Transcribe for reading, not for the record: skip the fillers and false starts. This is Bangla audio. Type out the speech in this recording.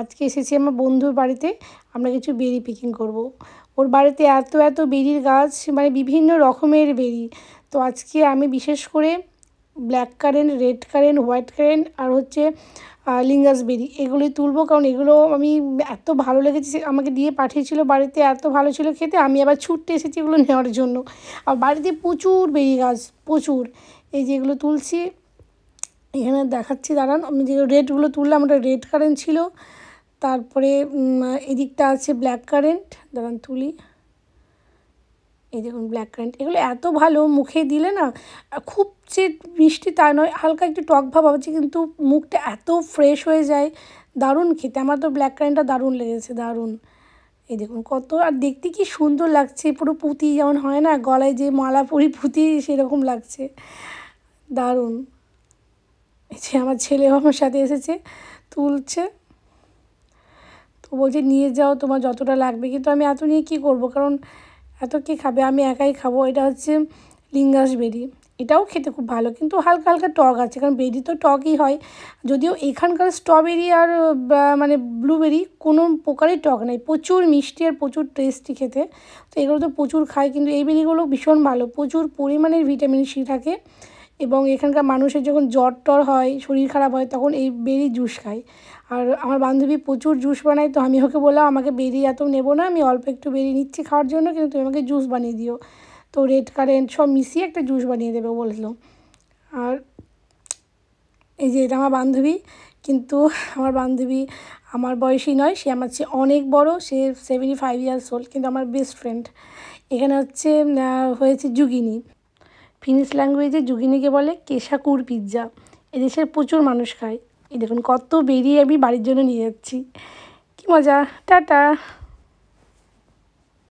আজকে এসেছি আমার বন্ধুর বাড়িতে, আমরা কিছু বেরি পিকিং করব। ওর বাড়িতে এত এত বেরির গাছ, মানে বিভিন্ন রকমের বেরি। তো আজকে আমি বিশেষ করে black currant, red currant, white currant আর হচ্ছে লিঙ্গাস বেরি এগুলোই তুলবো, কারণ এগুলো আমি এত ভালো লেগেছে, আমাকে দিয়ে পাঠিয়েছিল বাড়িতে, এত ভালো ছিল খেতে। আমি আবার ছুটতে এসেছি এগুলো নেওয়ার জন্য। আর বাড়িতে প্রচুর বেরি গাছ, প্রচুর। এই যে এগুলো তুলছি, এখানে দেখাচ্ছি, দাঁড়ান। আমি যে রেডগুলো তুললাম ওটা রেড কারেন্ট ছিল। তারপরে এদিকটা আছে ব্ল্যাক কারেন্ট, দাঁড়ান তুলি। এই দেখুন ব্ল্যাক কারেন্ট, এগুলো এত ভালো, মুখে দিলে না খুব যে মিষ্টি তা নয়, হালকা একটু টক ভাব আছে, কিন্তু মুখটা এত ফ্রেশ হয়ে যায়, দারুণ খেতে। আমার তো ব্ল্যাক কারেন্টটা দারুণ লেগেছে, দারুণ। এই দেখুন কত, আর দেখতে কি সুন্দর লাগছে, পুরো পুঁতি যেমন হয় না, গলায় যে মালা পরি পুঁতি, সেরকম লাগছে, দারুণ। এই যে আমার ছেলেও আমার সাথে এসেছে, তুলছে। তো বলছে নিয়ে যাও, তোমার যতটা লাগবে, কিন্তু আমি এত নিয়ে কী করবো, কারণ এত কে খাবে, আমি একাই খাবো। এটা হচ্ছে লিঙ্গাস বেরি, এটাও খেতে খুব ভালো, কিন্তু হালকা হালকা টক আছে, কারণ বেরি তো টকই হয়। যদিও এখানকার স্ট্রবেরি আর মানে ব্লুবেরি কোনো প্রকারই টক নেই, প্রচুর মিষ্টি আর প্রচুর টেস্টি খেতে। তো এগুলো তো প্রচুর খায়, কিন্তু এই বেরিগুলো ভীষণ ভালো, প্রচুর পরিমাণে ভিটামিন সি থাকে। এবং এখানকার মানুষের যখন জ্বর টর হয়, শরীর খারাপ হয়, তখন এই বেরি জুস খায়। আর আমার বান্ধবী প্রচুর জুস বানায়, তো আমি ওকে বললাম আমাকে বেরি এত নেবো না, আমি অল্প একটু বেরি নিচ্ছি খাওয়ার জন্য, কিন্তু তুমি আমাকে জুস বানিয়ে দিও। তো রেড কারেন্ট সব মিশিয়ে একটা জুস বানিয়ে দেবে বললো। আর এই যে এটা আমার বান্ধবী, কিন্তু আমার বান্ধবী আমার বয়সী নয়, সে আমার চেয়ে অনেক বড়, সে 75 ইয়ার্স ওল্ড, কিন্তু আমার বেস্ট ফ্রেন্ড। এখানে হচ্ছে হয়েছে জুগিনি, ফিনিশ ল্যাঙ্গুয়েজে জুগিনিকে বলে কেশাকুর পিৎজা। এদেশের প্রচুর মানুষ খায়। এই দেখুন কত বেরিয়ে আমি বাড়ির জন্য নিয়ে যাচ্ছি, কী মজা। টাটা।